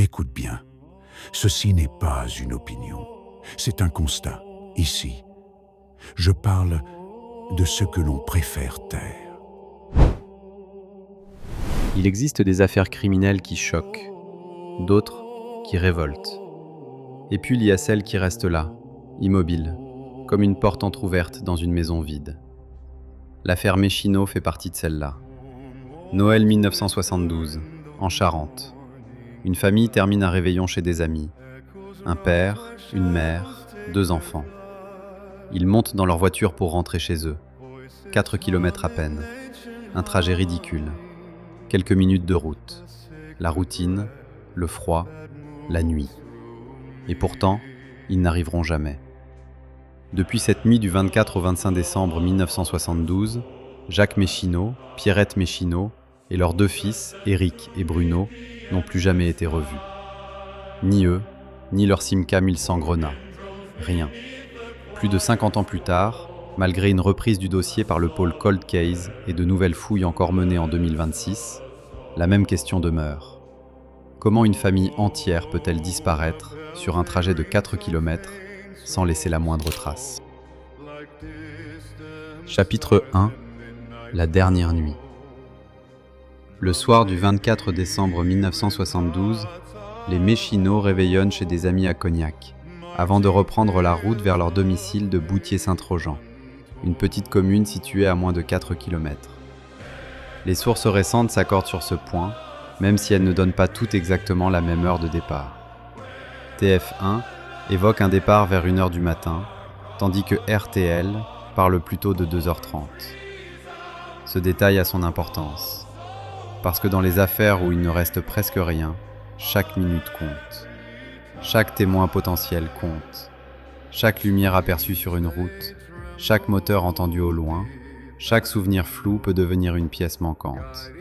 Écoute bien, ceci n'est pas une opinion, c'est un constat. Ici, je parle de ce que l'on préfère taire. Il existe des affaires criminelles qui choquent, d'autres qui révoltent. Et puis il y a celles qui restent là, immobiles, comme une porte entr'ouverte dans une maison vide. L'affaire Méchineau fait partie de celle-là. Noël 1972, en Charente. Une famille termine un réveillon chez des amis. Un père, une mère, 2 enfants. Ils montent dans leur voiture pour rentrer chez eux. 4 kilomètres à peine. Un trajet ridicule. Quelques minutes de route. La routine, le froid, la nuit. Et pourtant, ils n'arriveront jamais. Depuis cette nuit du 24 au 25 décembre 1972, Jacques Méchineau, Pierrette Méchineau et leurs 2 fils, Éric et Bruno, n'ont plus jamais été revus. Ni eux, ni leur Simca 1100 Grenat. Rien. Plus de 50 ans plus tard, malgré une reprise du dossier par le pôle Cold Case et de nouvelles fouilles encore menées en 2026, la même question demeure. Comment une famille entière peut-elle disparaître sur un trajet de 4 km sans laisser la moindre trace? Chapitre 1. La dernière nuit. Le soir du 24 décembre 1972, les Méchineau réveillonnent chez des amis à Cognac, avant de reprendre la route vers leur domicile de Boutier-Saint-Trojan, une petite commune située à moins de 4 km. Les sources récentes s'accordent sur ce point, même si elles ne donnent pas toutes exactement la même heure de départ. TF1 évoque un départ vers 1h du matin, tandis que RTL parle plutôt de 2h30. Ce détail a son importance, parce que dans les affaires où il ne reste presque rien, chaque minute compte. Chaque témoin potentiel compte. Chaque lumière aperçue sur une route, chaque moteur entendu au loin, chaque souvenir flou peut devenir une pièce manquante.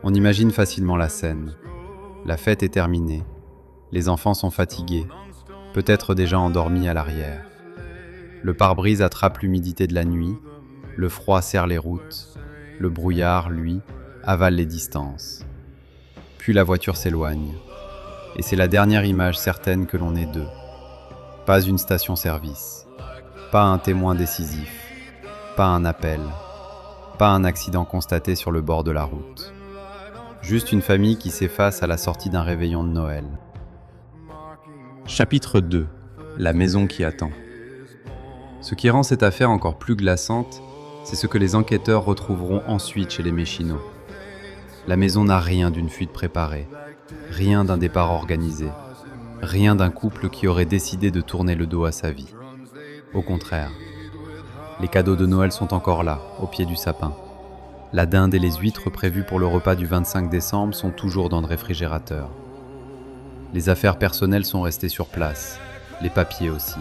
On imagine facilement la scène. La fête est terminée. Les enfants sont fatigués, peut-être déjà endormis à l'arrière. Le pare-brise attrape l'humidité de la nuit, le froid serre les routes, le brouillard, lui, avale les distances. Puis la voiture s'éloigne. Et c'est la dernière image certaine que l'on ait d'eux. Pas une station-service, pas un témoin décisif, pas un appel, pas un accident constaté sur le bord de la route. Juste une famille qui s'efface à la sortie d'un réveillon de Noël. Chapitre 2. La maison qui attend. Ce qui rend cette affaire encore plus glaçante, c'est ce que les enquêteurs retrouveront ensuite chez les Méchineau. La maison n'a rien d'une fuite préparée, rien d'un départ organisé, rien d'un couple qui aurait décidé de tourner le dos à sa vie. Au contraire, les cadeaux de Noël sont encore là, au pied du sapin. La dinde et les huîtres prévues pour le repas du 25 décembre sont toujours dans le réfrigérateur. Les affaires personnelles sont restées sur place, les papiers aussi.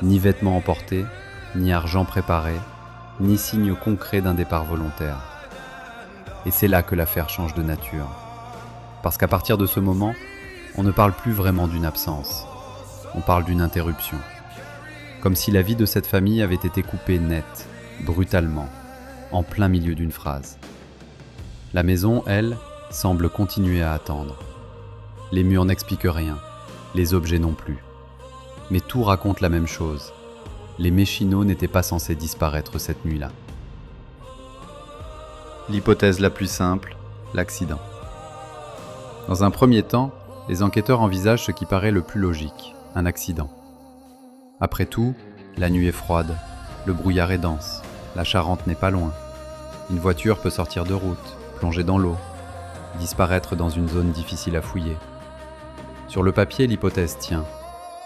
Ni vêtements emportés, ni argent préparé, ni signe concret d'un départ volontaire. Et c'est là que l'affaire change de nature. Parce qu'à partir de ce moment, on ne parle plus vraiment d'une absence, on parle d'une interruption. Comme si la vie de cette famille avait été coupée net, brutalement, en plein milieu d'une phrase. La maison, elle, semble continuer à attendre. Les murs n'expliquent rien, les objets non plus. Mais tout raconte la même chose. Les Méchineau n'étaient pas censés disparaître cette nuit-là. L'hypothèse la plus simple, l'accident. Dans un premier temps, les enquêteurs envisagent ce qui paraît le plus logique, un accident. Après tout, la nuit est froide, le brouillard est dense, la Charente n'est pas loin. Une voiture peut sortir de route, plonger dans l'eau, disparaître dans une zone difficile à fouiller. Sur le papier, l'hypothèse tient.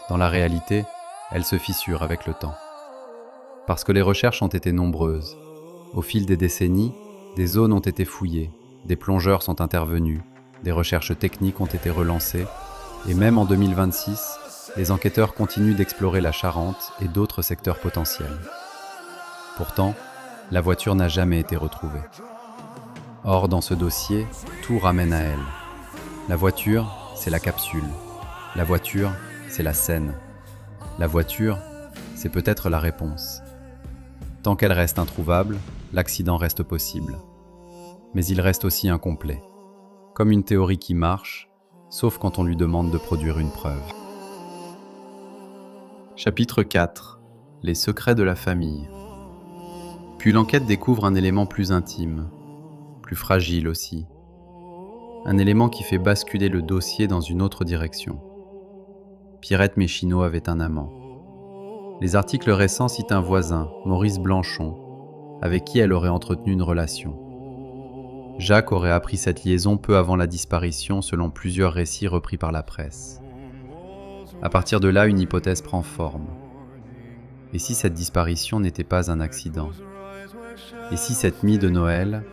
Dans la réalité, elle se fissure avec le temps. Parce que les recherches ont été nombreuses. Au fil des décennies, des zones ont été fouillées, des plongeurs sont intervenus, des recherches techniques ont été relancées, et même en 2026, les enquêteurs continuent d'explorer la Charente et d'autres secteurs potentiels. Pourtant, la voiture n'a jamais été retrouvée. Or, dans ce dossier, tout ramène à elle. La voiture, c'est la capsule. La voiture, c'est la scène. La voiture, c'est peut-être la réponse. Tant qu'elle reste introuvable, l'accident reste possible. Mais il reste aussi incomplet. Comme une théorie qui marche, sauf quand on lui demande de produire une preuve. Chapitre 4. Les secrets de la famille. Puis l'enquête découvre un élément plus intime, plus fragile aussi. Un élément qui fait basculer le dossier dans une autre direction. Pierrette Méchineau avait un amant. Les articles récents citent un voisin, Maurice Blanchon, avec qui elle aurait entretenu une relation. Jacques aurait appris cette liaison peu avant la disparition selon plusieurs récits repris par la presse. À partir de là, une hypothèse prend forme. Et si cette disparition n'était pas un accident ? Et si cette nuit de Noël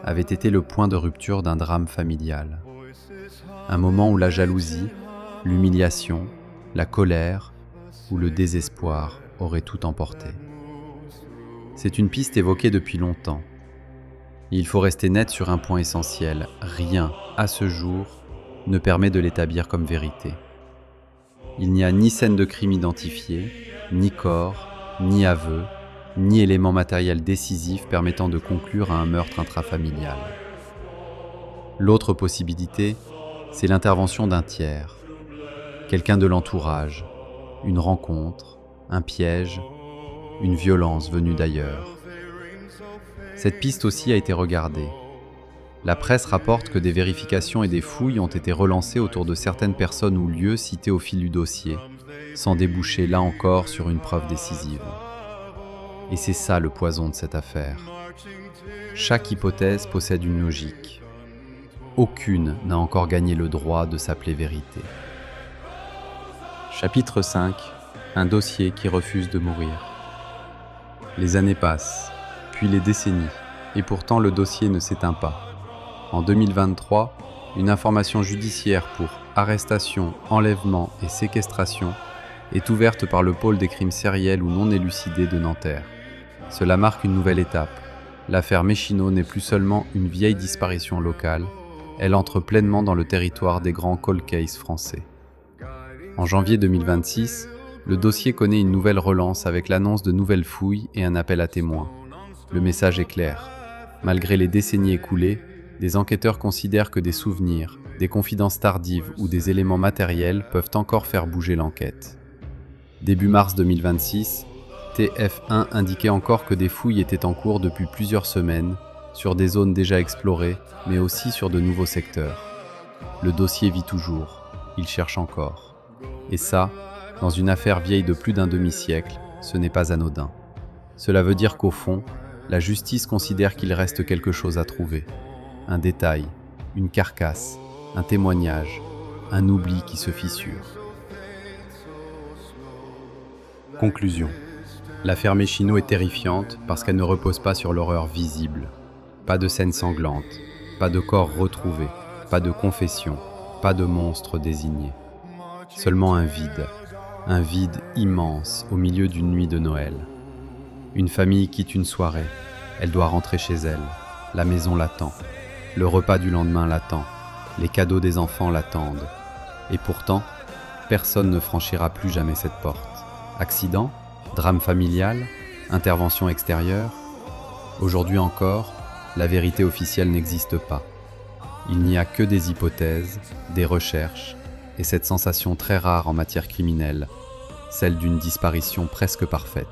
avait été le point de rupture d'un drame familial ? Un moment où la jalousie, l'humiliation, la colère ou le désespoir auraient tout emporté. C'est une piste évoquée depuis longtemps. Il faut rester net sur un point essentiel. Rien, à ce jour, ne permet de l'établir comme vérité. Il n'y a ni scène de crime identifiée, ni corps, ni aveu, ni élément matériel décisif permettant de conclure à un meurtre intrafamilial. L'autre possibilité, c'est l'intervention d'un tiers, quelqu'un de l'entourage, une rencontre, un piège, une violence venue d'ailleurs. Cette piste aussi a été regardée. La presse rapporte que des vérifications et des fouilles ont été relancées autour de certaines personnes ou lieux cités au fil du dossier, sans déboucher là encore sur une preuve décisive. Et c'est ça le poison de cette affaire. Chaque hypothèse possède une logique. Aucune n'a encore gagné le droit de s'appeler vérité. Chapitre 5. Un dossier qui refuse de mourir. Les années passent, puis les décennies, et pourtant le dossier ne s'éteint pas. En 2023, une information judiciaire pour arrestation, enlèvement et séquestration est ouverte par le pôle des crimes sériels ou non élucidés de Nanterre. Cela marque une nouvelle étape. L'affaire Méchineau n'est plus seulement une vieille disparition locale, elle entre pleinement dans le territoire des grands cold cases français. En janvier 2026, le dossier connaît une nouvelle relance avec l'annonce de nouvelles fouilles et un appel à témoins. Le message est clair. Malgré les décennies écoulées, des enquêteurs considèrent que des souvenirs, des confidences tardives ou des éléments matériels peuvent encore faire bouger l'enquête. Début mars 2026, TF1 indiquait encore que des fouilles étaient en cours depuis plusieurs semaines, sur des zones déjà explorées, mais aussi sur de nouveaux secteurs. Le dossier vit toujours, il cherche encore. Et ça, dans une affaire vieille de plus d'un demi-siècle, ce n'est pas anodin. Cela veut dire qu'au fond, la justice considère qu'il reste quelque chose à trouver. Un détail, une carcasse, un témoignage, un oubli qui se fissure. Conclusion. L'affaire Méchineau est terrifiante parce qu'elle ne repose pas sur l'horreur visible. Pas de scène sanglante, pas de corps retrouvé, pas de confession, pas de monstre désigné. Seulement un vide immense au milieu d'une nuit de Noël. Une famille quitte une soirée, elle doit rentrer chez elle, la maison l'attend, le repas du lendemain l'attend, les cadeaux des enfants l'attendent. Et pourtant, personne ne franchira plus jamais cette porte. Accident ? Drame familial ? Intervention extérieure ? Aujourd'hui encore, la vérité officielle n'existe pas. Il n'y a que des hypothèses, des recherches, et cette sensation très rare en matière criminelle, celle d'une disparition presque parfaite.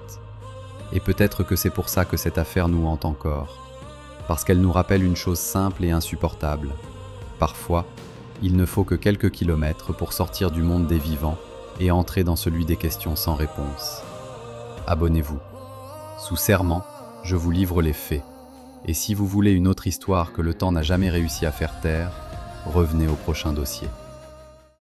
Et peut-être que c'est pour ça que cette affaire nous hante encore, parce qu'elle nous rappelle une chose simple et insupportable. Parfois, il ne faut que quelques kilomètres pour sortir du monde des vivants et entrer dans celui des questions sans réponse. Abonnez-vous. Sous serment, je vous livre les faits. Et si vous voulez une autre histoire que le temps n'a jamais réussi à faire taire, revenez au prochain dossier.